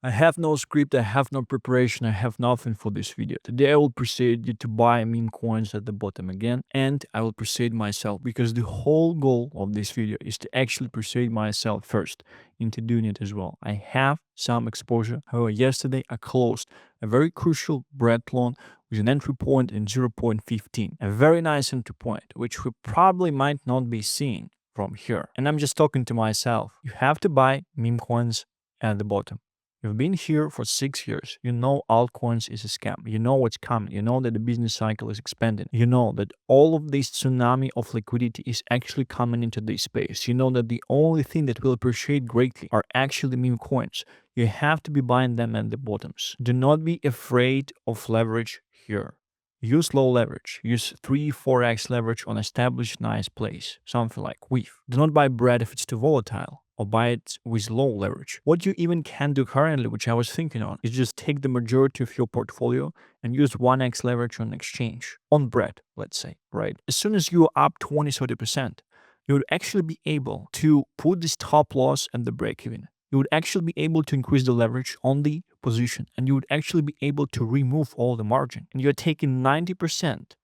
I have no script, I have no preparation, I have nothing for this video. Today I will persuade you to buy meme coins at the bottom again, and I will persuade myself because the whole goal of this video is to actually persuade myself first into doing it as well. I have some exposure. However, yesterday I closed a very crucial bread loan with an entry point in 0.15, a very nice entry point, which we probably might not be seeing from here. And I'm just talking to myself. You have to buy meme coins at the bottom. You've been here for 6 years. You know altcoins is a scam. You know what's coming. You know that the business cycle is expanding. You know that all of this tsunami of liquidity is actually coming into this space. You know that the only thing that will appreciate greatly are actually meme coins. You have to be buying them at the bottoms. Do not be afraid of leverage here. Use low leverage. Use 3-4x leverage on established nice plays, something like WEEF. Do not buy bread if it's too volatile, or buy it with low leverage. What you even can do currently, which I was thinking on, is just take the majority of your portfolio and use 1x leverage on exchange, on bread, let's say, right? As soon as you're up 20-30%, you would actually be able to put this stop loss and the break even. You would actually be able to increase the leverage on the position, and you would actually be able to remove all the margin. And you're taking 90%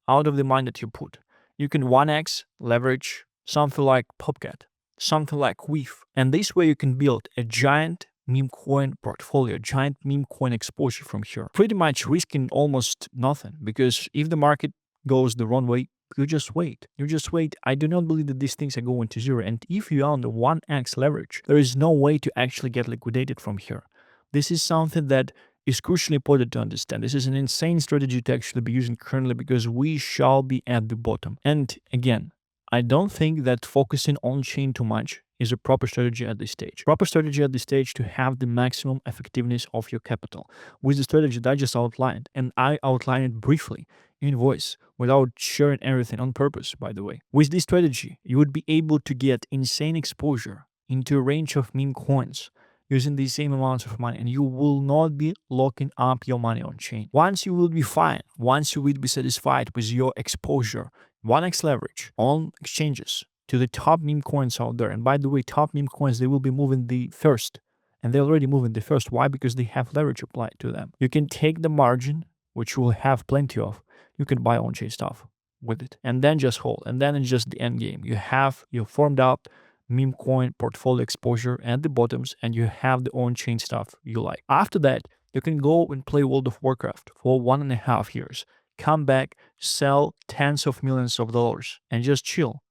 out of the money that you put. You can 1x leverage something like Popcat, something like WEEF. And this way you can build a giant meme coin portfolio, giant meme coin exposure from here. Pretty much risking almost nothing, because if the market goes the wrong way, you just wait. You just wait. I do not believe that these things are going to zero. And if you are on the 1x leverage, there is no way to actually get liquidated from here. This is something that is crucially important to understand. This is an insane strategy to actually be using currently, because we shall be at the bottom. And again, I don't think that focusing on chain too much is a proper strategy at this stage. Proper strategy at this stage to have the maximum effectiveness of your capital with the strategy that I just outlined. And I outlined it briefly in voice without sharing everything on purpose, by the way. With this strategy, you would be able to get insane exposure into a range of meme coins using the same amounts of money, and you will not be locking up your money on chain. Once you will be fine, once you will be satisfied with your exposure, 1x leverage on exchanges to the top meme coins out there. And by the way, top meme coins, they will be moving the first. And they're already moving the first. Why? Because they have leverage applied to them. You can take the margin, which you will have plenty of. You can buy on-chain stuff with it. And then just hold. And then it's just the end game. You formed up meme coin portfolio exposure at the bottoms, and you have the on-chain stuff you like. After that, you can go and play World of Warcraft for 1.5 years. Come back, sell tens of millions of dollars, and just chill.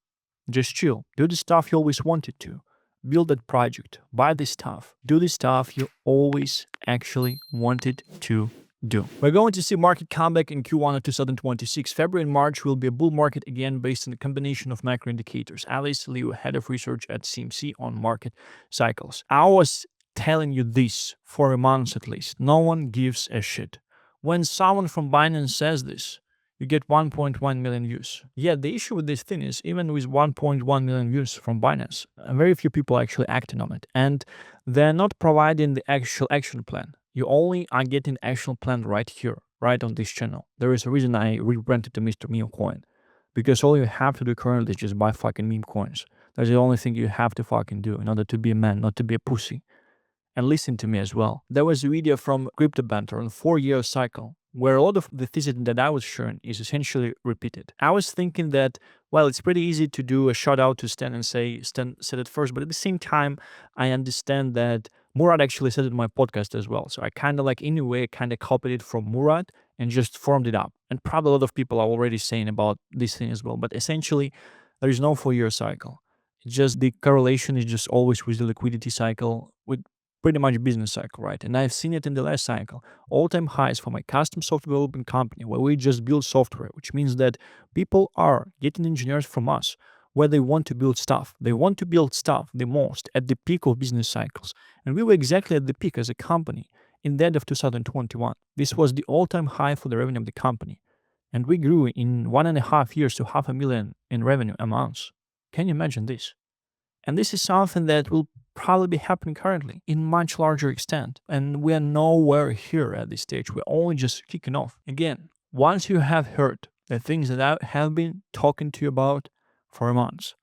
Just chill. Do the stuff you always wanted to. Build that project. Buy the stuff. Do the stuff you always actually wanted to do. We're going to see market comeback in Q1 of 2026. February and March will be a bull market again based on the combination of macro indicators. Alice Liu, head of research at CMC on market cycles. I was telling you this for a month at least. No one gives a shit. When someone from Binance says this, you get 1.1 million views. Yeah, the issue with this thing is even with 1.1 million views from Binance, very few people are actually acting on it. And they're not providing the actual action plan. You only are getting action plan right here, right on this channel. There is a reason I rebranded to Mr. Memecoin. Because all you have to do currently is just buy fucking meme coins. That's the only thing you have to fucking do in order to be a man, not to be a pussy. And listen to me as well. There was a video from Crypto Banter on 4-year cycle where a lot of the thesis that I was sharing is essentially repeated. I was thinking that, well, it's pretty easy to do a shout out to Stan and say Stan said it first, but at the same time, I understand that Murad actually said it in my podcast as well. So I kind of like, in a way, kind of copied it from Murad and just formed it up. And probably a lot of people are already saying about this thing as well. But essentially, there is no 4-year cycle. It's just the correlation is just always with the liquidity cycle, with pretty much business cycle, right? And I've seen it in the last cycle. All-time highs for my custom software development company, where we just build software, which means that people are getting engineers from us where they want to build stuff. They want to build stuff the most at the peak of business cycles. And we were exactly at the peak as a company in the end of 2021. This was the all-time high for the revenue of the company. And we grew in 1.5 years to 500,000 in revenue a month. Can you imagine this? And this is something that will probably be happening currently in much larger extent. And we are nowhere here at this stage. We're only just kicking off. Again, once you have heard the things that I have been talking to you about for months,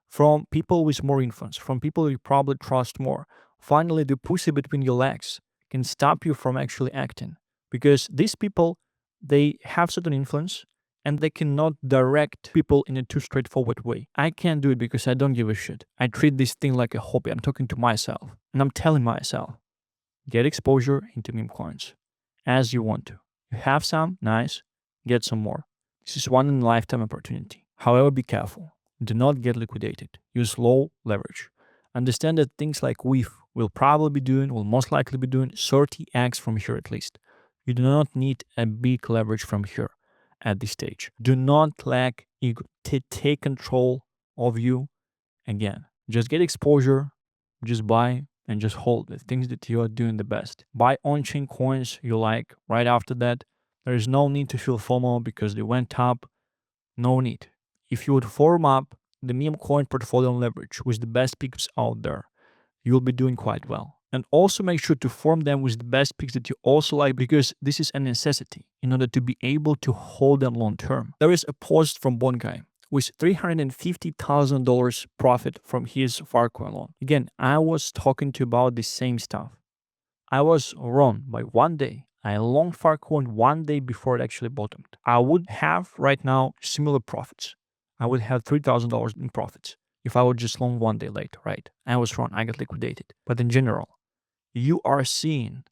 from people with more influence, from people you probably trust more, finally the pussy between your legs can stop you from actually acting. Because these people, they have certain influence and they cannot direct people in a too straightforward way. I can't do it because I don't give a shit. I treat this thing like a hobby. I'm talking to myself and I'm telling myself, get exposure into meme coins as you want to. You have some, nice, get some more. This is one in a lifetime opportunity. However, be careful. Do not get liquidated. Use low leverage. Understand that things like WEEF will probably be doing, will most likely be doing 30x from here at least. You do not need a big leverage from here at this stage. Do not lack ego. Take control of you again. Just get exposure, just buy and just hold the things that you are doing the best. Buy on-chain coins you like right after that. There is no need to feel FOMO because they went up. No need. If you would form up the meme coin portfolio on leverage with the best picks out there, you'll be doing quite well. And also make sure to form them with the best picks that you also like because this is a necessity in order to be able to hold them long term. There is a post from one guy with $350,000 profit from his Farcoin loan. Again, I was talking to you about the same stuff. I was wrong by 1 day. I long Farcoin 1 day before it actually bottomed. I would have right now similar profits. I would have $3,000 in profits if I would just long 1 day later, right? I was wrong. I got liquidated. But in general, you are seeing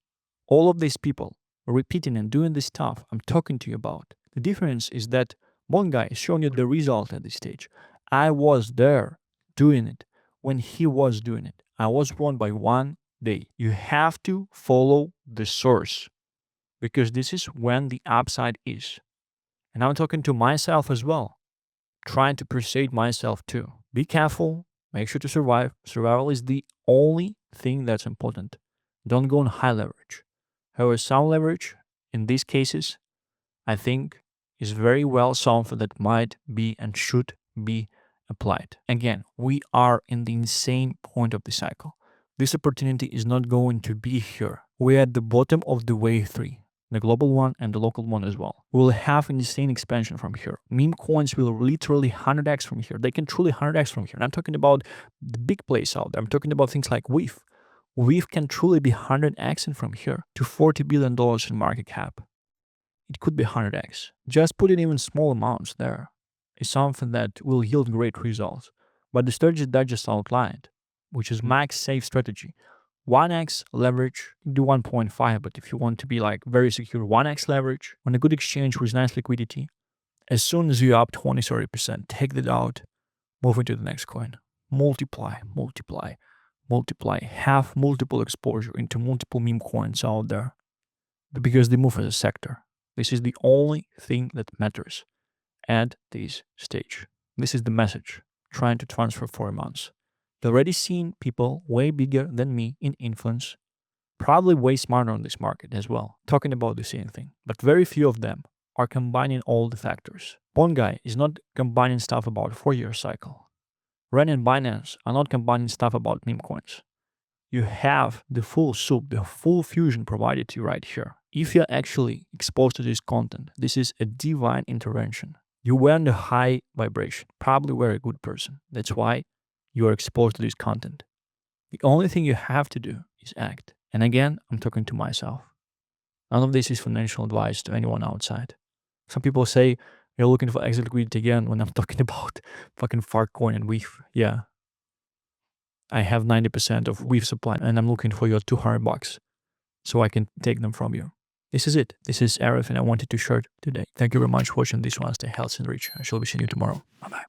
all of these people repeating and doing this stuff I'm talking to you about. The difference is that one guy is showing you the result at this stage. I was there doing it when he was doing it. I was wrong by 1 day. You have to follow the source because this is when the upside is. And I'm talking to myself as well, trying to persuade myself too. Be careful, make sure to survive. Survival is the only thing that's important. Don't go on high leverage. However, some leverage in these cases, I think, is very well something that might be and should be applied. Again, we are in the insane point of the cycle. This opportunity is not going to be here. We're at the bottom of the wave 3. The global one and the local one as well. We'll have an insane expansion from here. Meme coins will literally 100x from here. They can truly 100x from here. And I'm talking about the big plays out there. I'm talking about things like WEEF. WEEF can truly be 100x from here to $40 billion in market cap. It could be 100x. Just put in even small amounts there is something that will yield great results. But the strategy that I just outlined, which is max safe strategy, 1x leverage, do 1.5, but if you want to be like very secure, 1x leverage on a good exchange with nice liquidity, as soon as you're up 20-30%, take that out, move into the next coin. Multiply, multiply, multiply. Have multiple exposure into multiple meme coins out there because they move as a sector. This is the only thing that matters at this stage. This is the message trying to transfer 4 months. You've already seen people way bigger than me in influence, probably way smarter on this market as well, talking about the same thing. But very few of them are combining all the factors. One guy is not combining stuff about 4-year cycle. Ren and Binance are not combining stuff about meme coins. You have the full soup, the full fusion provided to you right here. If you're actually exposed to this content, this is a divine intervention. You were in the high vibration, probably were a good person. That's why you are exposed to this content. The only thing you have to do is act. And again, I'm talking to myself. None of this is financial advice to anyone outside. Some people say you're looking for exit liquidity again when I'm talking about fucking Farcoin and WEEF. Yeah. I have 90% of WEEF supply and I'm looking for your $200 so I can take them from you. This is it. This is everything I wanted to share today. Thank you very much for watching this one. Stay healthy and rich. I shall be seeing you tomorrow. Bye-bye.